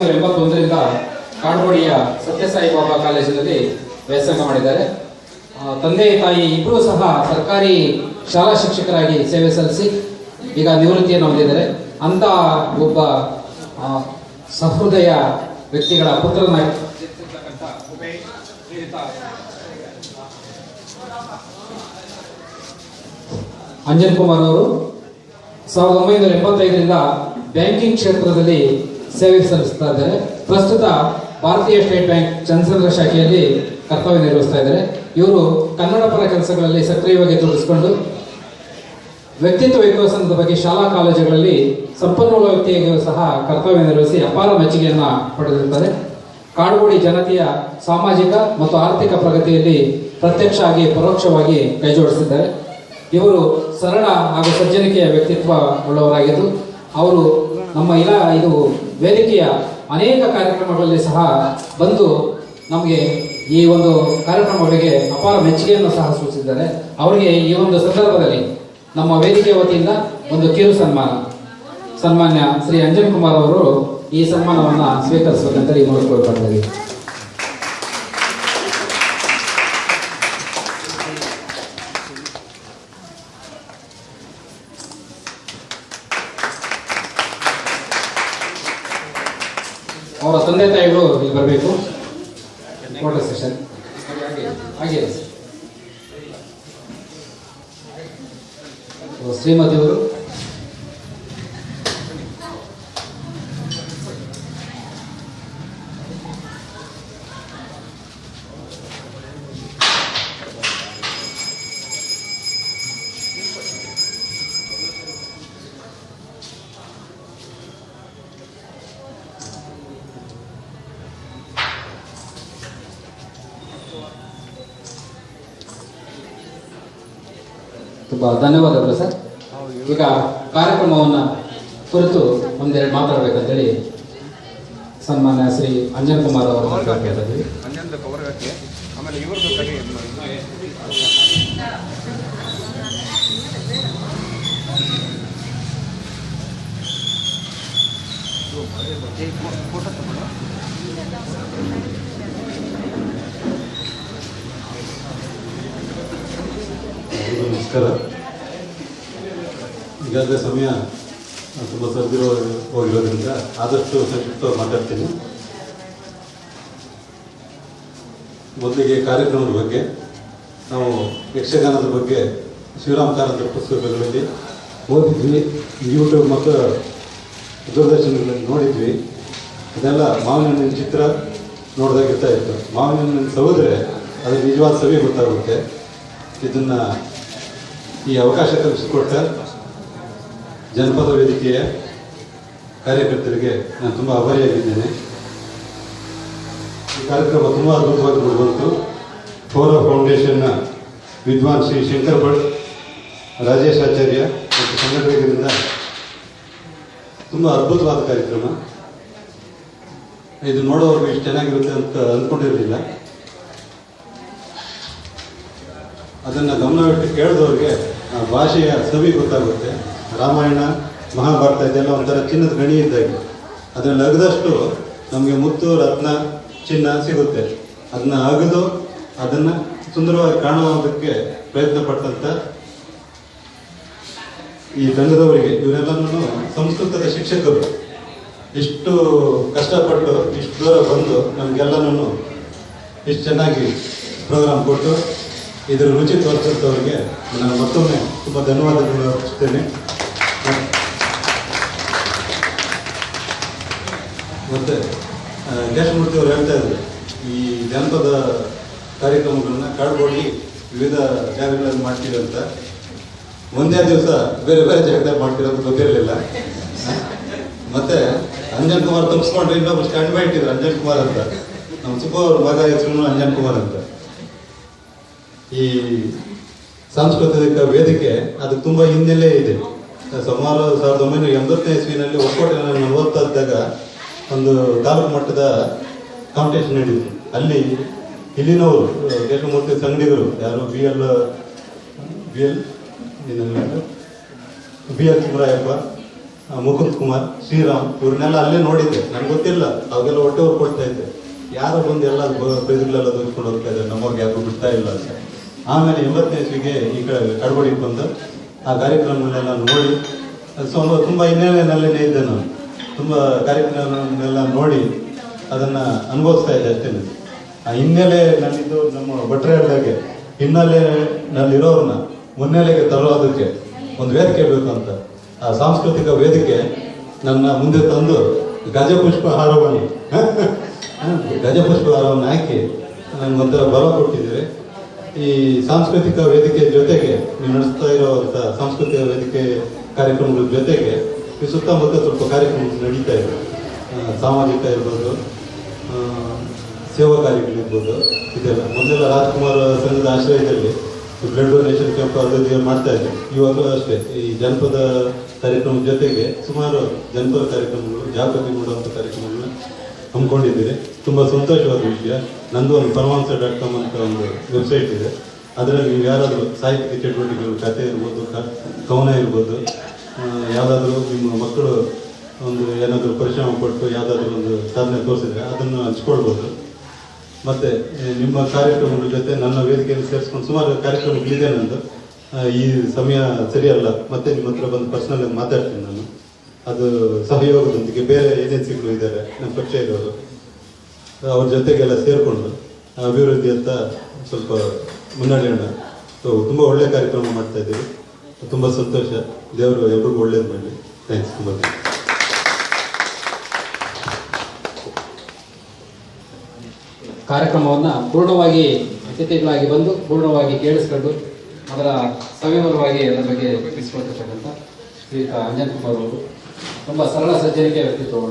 1981ರಿಂದ ಕಾಡುಗೋಡಿಯ ಸತ್ಯಸಾಯಿ ಬಾಬಾ ಕಾಲೇಜಿನಲ್ಲಿ ವ್ಯಾಸಂಗ ಮಾಡಿದ್ದಾರೆ. ತಂದೆ ತಾಯಿ ಇಬ್ಬರೂ ಸಹ ಸರ್ಕಾರಿ ಶಾಲಾ ಶಿಕ್ಷಕರಾಗಿ ಸೇವೆ ಸಲ್ಲಿಸಿ ಈಗ ನಿವೃತ್ತಿಯನ್ನು ಹೊಂದಿದ್ದಾರೆ. ಅಂತ ಒಬ್ಬ ಸಹೃದಯ ವ್ಯಕ್ತಿಗಳ ಪುತ್ರನಾಗಿ ಅಂಜನ್ ಕುಮಾರ್ ಅವರು 1985ರಿಂದ ಬ್ಯಾಂಕಿಂಗ್ ಕ್ಷೇತ್ರದಲ್ಲಿ ಸೇವೆ ಸಲ್ಲಿಸ್ತಾ ಇದ್ದಾರೆ. ಪ್ರಸ್ತುತ ಭಾರತೀಯ ಸ್ಟೇಟ್ ಬ್ಯಾಂಕ್ ಚಂದ್ರಸಂದ್ರ ಶಾಖೆಯಲ್ಲಿ ಕರ್ತವ್ಯ ನಿರ್ವಹಿಸ್ತಾ ಇದ್ದಾರೆ. ಇವರು ಕನ್ನಡ ಪರ ಕೆಲಸಗಳಲ್ಲಿ ಸಕ್ರಿಯವಾಗಿ ತೊಡಗಿಸಿಕೊಂಡು ವ್ಯಕ್ತಿತ್ವ ವಿಕಸನದ ಬಗ್ಗೆ ಶಾಲಾ ಕಾಲೇಜುಗಳಲ್ಲಿ ಸಂಪನ್ಮೂಲ ವ್ಯಕ್ತಿಯಾಗಿಯೂ ಸಹ ಕರ್ತವ್ಯ ನಿರ್ವಹಿಸಿ ಅಪಾರ ಮೆಚ್ಚುಗೆಯನ್ನು ಪಡೆದಿರುತ್ತಾರೆ. ಕಾಡುಗೋಡಿ ಜನತೆಯ ಸಾಮಾಜಿಕ ಮತ್ತು ಆರ್ಥಿಕ ಪ್ರಗತಿಯಲ್ಲಿ ಪ್ರತ್ಯಕ್ಷ ಆಗಿ ಪರೋಕ್ಷವಾಗಿ ಕೈಜೋಡಿಸಿದ್ದಾರೆ. ಇವರು ಸರಳ ಹಾಗೂ ಸಜ್ಜನಿಕೆಯ ವ್ಯಕ್ತಿತ್ವ ಉಳ್ಳವರಾಗಿದ್ದು ಅವರು ನಮ್ಮ ಇದು ವೇದಿಕೆಯ ಅನೇಕ ಕಾರ್ಯಕ್ರಮಗಳಲ್ಲಿ ಸಹ ಬಂದು ನಮಗೆ ಈ ಒಂದು ಕಾರ್ಯಕ್ರಮಗಳಿಗೆ ಅಪಾರ ಮೆಚ್ಚುಗೆಯನ್ನು ಸಹ ಸೂಚಿಸಿದ್ದಾರೆ. ಅವರಿಗೆ ಈ ಒಂದು ಸಂದರ್ಭದಲ್ಲಿ ನಮ್ಮ ವೇದಿಕೆ ವತಿಯಿಂದ ಒಂದು ಕಿರು ಸನ್ಮಾನ್ಯ ಶ್ರೀ ಅಂಜನ್ ಕುಮಾರ್ ಅವರು ಈ ಸನ್ಮಾನವನ್ನು ಸ್ವೀಕರಿಸಬೇಕಂತ ಈ ಮೂಲಕ ಕೊಡ್ತಾರೆ. ಅವರ ತಂದೆ ತಾಯಿಗಳು ಇಲ್ಲಿ ಬರಬೇಕು. ಫೋಟೋ ಸೆಷನ್ ಹಾಗೆ ಶ್ರೀಮತಿಯವರು ತುಂಬ ಧನ್ಯವಾದಗಳು ಸರ್. ಈಗ ಕಾರ್ಯಕ್ರಮವನ್ನು ಕುರಿತು ಒಂದೆರಡು ಮಾತಾಡಬೇಕಂತೇಳಿ ಸನ್ಮಾನ್ಯ ಶ್ರೀ ಅಂಜನ್ ಕುಮಾರ್ ಅವರು ಮಾತಾಡ್ತಿದ್ದೀವಿ. ನಮಸ್ಕಾರ. ಈಗಾಗಲೇ ಸಮಯ ತುಂಬ ಹೋಗಿರೋದ್ರಿಂದ ಆದಷ್ಟು ಸಂಕ್ಷಿಪ್ತವಾಗಿ ಮಾತಾಡ್ತೀನಿ. ಮೊದಲಿಗೆ ಕಾರ್ಯಕ್ರಮದ ಬಗ್ಗೆ ನಾವು ಯಕ್ಷಗಾನದ ಬಗ್ಗೆ ಶಿವರಾಮ್ ಕಾರಂತರ ಪುಸ್ತಕಗಳಲ್ಲಿ ಓದಿದ್ವಿ, ಯೂಟ್ಯೂಬ್ ಮತ್ತು ದೂರದರ್ಶನಗಳಲ್ಲಿ ನೋಡಿದ್ವಿ. ಅದೆಲ್ಲ ಮಾವಿನ ಹಣ್ಣಿನ ಚಿತ್ರ ನೋಡಿದಾಗಿರ್ತಾ ಇತ್ತು. ಮಾವಿನ ಹಣ್ಣಿನ ಸವಿದ್ರೆ ಅದು ನಿಜವಾದ ಸವಿ ಗೊತ್ತಾಗುತ್ತೆ. ಇದನ್ನು ಈ ಅವಕಾಶ ಕಲ್ಪಿಸಿಕೊಟ್ಟ ಜನಪದ ವೇದಿಕೆಯ ಕಾರ್ಯಕರ್ತರಿಗೆ ನಾನು ತುಂಬ ಆಭಾರಿಯಾಗಿದ್ದೇನೆ. ಈ ಕಾರ್ಯಕ್ರಮ ತುಂಬ ಅದ್ಭುತವಾಗಿ ಬಂತು. ಫೋರಾ ಫೌಂಡೇಶನ್ನ ವಿದ್ವಾನ್ ಶ್ರೀ ಶಂಕರ್ ಭಟ್, ರಾಜೇಶ್ ಆಚಾರ್ಯ ಮತ್ತು ಸಂಘಟಕರಿಂದ ತುಂಬ ಅದ್ಭುತವಾದ ಕಾರ್ಯಕ್ರಮ. ಇದು ನೋಡೋರ್ಗು ಇಷ್ಟು ಚೆನ್ನಾಗಿರುತ್ತೆ ಅಂತ ಅಂದ್ಕೊಂಡಿರಲಿಲ್ಲ. ಅದನ್ನು ಗಮನವಿಟ್ಟು ಕೇಳಿದವ್ರಿಗೆ ಆ ಭಾಷೆಯ ಸವಿ ಗೊತ್ತಾಗುತ್ತೆ. ರಾಮಾಯಣ ಮಹಾಭಾರತ ಇದೆಲ್ಲ ಒಂಥರ ಚಿನ್ನದ ಗಣಿ ಇದ್ದಾಗೆ. ಅದರಲ್ಲಿ ಅಗದಷ್ಟು ನಮಗೆ ಮುತ್ತು ರತ್ನ ಚಿನ್ನ ಸಿಗುತ್ತೆ. ಅದನ್ನ ಅಗದು ಅದನ್ನು ಸುಂದರವಾಗಿ ಕಾಣುವುದಕ್ಕೆ ಪ್ರಯತ್ನ ಪಟ್ಟಂಥ ಈ ತಂಡದವರಿಗೆ, ಇವರೆಲ್ಲನೂ ಸಂಸ್ಕೃತದ ಶಿಕ್ಷಕರು, ಇಷ್ಟು ಕಷ್ಟಪಟ್ಟು ಇಷ್ಟು ದೂರ ಬಂದು ನಮಗೆಲ್ಲನೂ ಇಷ್ಟು ಚೆನ್ನಾಗಿ ಪ್ರೋಗ್ರಾಮ್ ಕೊಟ್ಟು ಇದರ ರುಚಿ ತೋರಿಸಿದವರಿಗೆ ನಾನು ಮತ್ತೊಮ್ಮೆ ತುಂಬ ಧನ್ಯವಾದಗಳು ಅರ್ಪಿಸ್ತೇನೆ. ಮತ್ತು ಕೇಶಮೂರ್ತಿ ಅವರು ಹೇಳ್ತಾ ಇದ್ರು, ಈ ಜನಪದ ಕಾರ್ಯಕ್ರಮಗಳನ್ನ ಕಾಡುಗೋಡಿ ವಿವಿಧ ಜಾಗಗಳಲ್ಲಿ ಮಾಡ್ತೀವಿ ಅಂತ. ಒಂದೇ ದಿವಸ ಬೇರೆ ಬೇರೆ ಜಾಗದಲ್ಲಿ ಮಾಡ್ತಿರೋದು ಗೊತ್ತಿರಲಿಲ್ಲ. ಮತ್ತೆ ಅಂಜನ್ ಕುಮಾರ್ ತಪ್ಪಿಸ್ಕೊಂಡ್ರೆ ಇನ್ನೊಬ್ರು ಸ್ಟ್ಯಾಂಡ್ ಬೈ ಇಟ್ಟಿದ್ರು ಅಂಜನ್ ಕುಮಾರ್ ಅಂತ. ನಮ್ಮ ಚಿಕ್ಕ ಅವ್ರ ಮಗ ಹೆಸರು ಅಂಜನ್ ಕುಮಾರ್ ಅಂತ. ಈ ಸಾಂಸ್ಕೃತಿಕ ವೇದಿಕೆ ಅದು ತುಂಬ ಹಿನ್ನೆಲೆ ಇದೆ. ಸುಮಾರು 1980ನೇ ಇಸ್ವಿನಲ್ಲಿ ಒಕ್ಕೋಟೆನಲ್ಲಿ ನಾನು ಓದ್ತಾ ಇದ್ದಾಗ ಒಂದು ತಾಲೂಕು ಮಟ್ಟದ ಕಾಂಪಿಟೇಷನ್ ನಡೆಯಿತು. ಅಲ್ಲಿ ಇಲ್ಲಿನವರು ಕೇಶಮೂರ್ತಿ ಸಂಗಡಿಗರು, ಯಾರು ಬಿ ಎಲ್ ಚಿಮರಾಯಪ್ಪ, ಮುಕುಂದ್ ಕುಮಾರ್, ಶ್ರೀರಾಮ್ ಇವ್ರನ್ನೆಲ್ಲ ಅಲ್ಲೇ ನೋಡಿದ್ದೆ. ನನಗೆ ಗೊತ್ತಿಲ್ಲ, ಅವಾಗೆಲ್ಲ ಹೊಟ್ಟೆ ಅವ್ರು ಕೊಡ್ತಾ ಇದ್ದೆ. ಯಾರೋ ಬಂದು ಎಲ್ಲ ಪ್ರೈಸ್ಗಳೆಲ್ಲ ದೊಡ್ಕೊಂಡು ಹೋಗ್ತಾ ಇದ್ದಾರೆ, ನಮ್ಮವ್ರಿಗೆ ಯಾರು ಬಿಡ್ತಾ ಇಲ್ಲ ಅಂತ. ಆಮೇಲೆ 80ನೇ ಇಸ್ವಿಗೆ ಈ ಕಡೆ ಕಡ್ಗೋಡಿಗೆ ಬಂದು ಆ ಕಾರ್ಯಕ್ರಮಗಳನ್ನೆಲ್ಲ ನೋಡಿ ತುಂಬ ಹಿನ್ನೆಲೆಯಲ್ಲೇ ಇದ್ದೆ ನಾನು. ತುಂಬ ಕಾರ್ಯಕ್ರಮಗಳನ್ನೆಲ್ಲ ನೋಡಿ ಅದನ್ನು ಅನುಭವಿಸ್ತಾ ಇದ್ದೆ ಅಷ್ಟೇ. ಆ ಹಿನ್ನೆಲೆ ನನ್ನಿದ್ದು ನಮ್ಮ ಭಟ್ರೇದಾಗೆ ಹಿನ್ನೆಲೆನಲ್ಲಿರೋರನ್ನ ಮುನ್ನೆಲೆಗೆ ತರೋದಕ್ಕೆ ಒಂದು ವೇದಿಕೆ ಬೇಕು ಅಂತ ಆ ಸಾಂಸ್ಕೃತಿಕ ವೇದಿಕೆ ನನ್ನ ಮುಂದೆ ತಂದು ಗಜಪುಷ್ಪ ಹಾರವನ್ನು ಹಾಕಿ ನನಗೊಂಥರ ಬಲ ಕೊಟ್ಟಿದ್ದೀರಿ. ಈ ಸಾಂಸ್ಕೃತಿಕ ವೇದಿಕೆ ಜೊತೆಗೆ ನೀವು ನಡೆಸ್ತಾ ಇರೋವಂಥ ಸಾಂಸ್ಕೃತಿಕ ವೇದಿಕೆ ಕಾರ್ಯಕ್ರಮಗಳ ಜೊತೆಗೆ ಈ ಸುತ್ತಮುತ್ತ ಸ್ವಲ್ಪ ಕಾರ್ಯಕ್ರಮಗಳು ನಡೀತಾ ಇದೆ. ಸಾಮಾಜಿಕ ಇರ್ಬೋದು, ಸೇವಾ ಕಾರ್ಯಗಳಿರ್ಬೋದು, ಇದೆಲ್ಲ ಮೊದಲೆಲ್ಲ ರಾಜ್ಕುಮಾರ್ ಸಂಘದ ಆಶ್ರಯದಲ್ಲಿ ಬ್ಲಡ್ ಡೊನೇಷನ್ ಕ್ಯಾಂಪ್ ಅದು ಮಾಡ್ತಾ ಇದ್ದೆ. ಇವಾಗಲೂ ಅಷ್ಟೇ ಈ ಜನಪದ ಕಾರ್ಯಕ್ರಮದ ಜೊತೆಗೆ ಸುಮಾರು ಜನಪದ ಕಾರ್ಯಕ್ರಮಗಳು, ಜಾಗೃತಿ ಮೂಡುವಂಥ ಕಾರ್ಯಕ್ರಮಗಳನ್ನ ಹಮ್ಮಿಕೊಂಡಿದ್ದೀರಿ. ತುಂಬ ಸಂತೋಷವಾದ ವಿಷಯ. ನಂದು ಒಂದು ಪರಮಾಂಸ.com ಅಂತ ಒಂದು ವೆಬ್ಸೈಟ್ ಇದೆ. ಅದರಲ್ಲಿ ನೀವು ಯಾರಾದರೂ ಸಾಹಿತ್ಯಿಕ ಚಟುವಟಿಕೆಗಳು, ಕಥೆ ಇರ್ಬೋದು, ಕವನ ಇರ್ಬೋದು, ಯಾವುದಾದ್ರೂ ನಿಮ್ಮ ಮಕ್ಕಳು ಒಂದು ಏನಾದರೂ ಪರಿಶ್ರಮ ಪಟ್ಟು ಯಾವುದಾದ್ರೂ ಒಂದು ಸಾಧನೆ ತೋರಿಸಿದ್ರೆ ಅದನ್ನು ಹಂಚ್ಕೊಳ್ಬೋದು. ಮತ್ತು ನಿಮ್ಮ ಕಾರ್ಯಕ್ರಮಗಳ ಜೊತೆ ನನ್ನ ವೇದಿಕೆಯಲ್ಲಿ ಸೇರಿಸ್ಕೊಂಡು ಸುಮಾರು ಕಾರ್ಯಕ್ರಮಗಳಿದೆ ನಂದು. ಈ ಸಮಯ ಸರಿಯಲ್ಲ, ಮತ್ತೆ ನಿಮ್ಮ ಹತ್ರ ಬಂದು ಪರ್ಸನಲ್ ಆಗಿ ಮಾತಾಡ್ತೀನಿ ನಾನು. ಅದು ಸಹಯೋಗದೊಂದಿಗೆ ಬೇರೆ ಏಜೆನ್ಸಿಗಳು ಇದ್ದಾರೆ ನಮ್ಮ ಪಕ್ಷ ಇರೋರು, ಅವ್ರ ಜೊತೆಗೆಲ್ಲ ಸೇರಿಕೊಂಡು ಅಭಿವೃದ್ಧಿ ಅಂತ ಸ್ವಲ್ಪ ಮುನ್ನಡೆಯೋಣ. ತುಂಬ ಒಳ್ಳೆಯ ಕಾರ್ಯಕ್ರಮ ಮಾಡ್ತಾ ಇದ್ದೀವಿ. ತುಂಬ ಸಂತೋಷ. ದೇವರು ಎಲ್ರಿಗೂ ಒಳ್ಳೇದು ಮಾಡಲಿ. ಥ್ಯಾಂಕ್ಸ್. ತುಂಬ ಕಾರ್ಯಕ್ರಮವನ್ನು ಪೂರ್ಣವಾಗಿ ಅತಿಥಿಗಳಾಗಿ ಬಂದು ಪೂರ್ಣವಾಗಿ ಕೇಳಿಸ್ಕೊಂಡು ಅದರ ಸವಿವರವಾಗಿ ಅದರ ಬಗ್ಗೆ ತಿಳಿಸಿಕೊಳ್ತಕ್ಕಂಥ ಶ್ರೀಯುತ ಅಂಜನ್ ಕುಮಾರ್ ಅವರು ತುಂಬ ಸರಳ ಸಜ್ಜನಿಕೆ ವ್ಯಕ್ತಿತ್ವ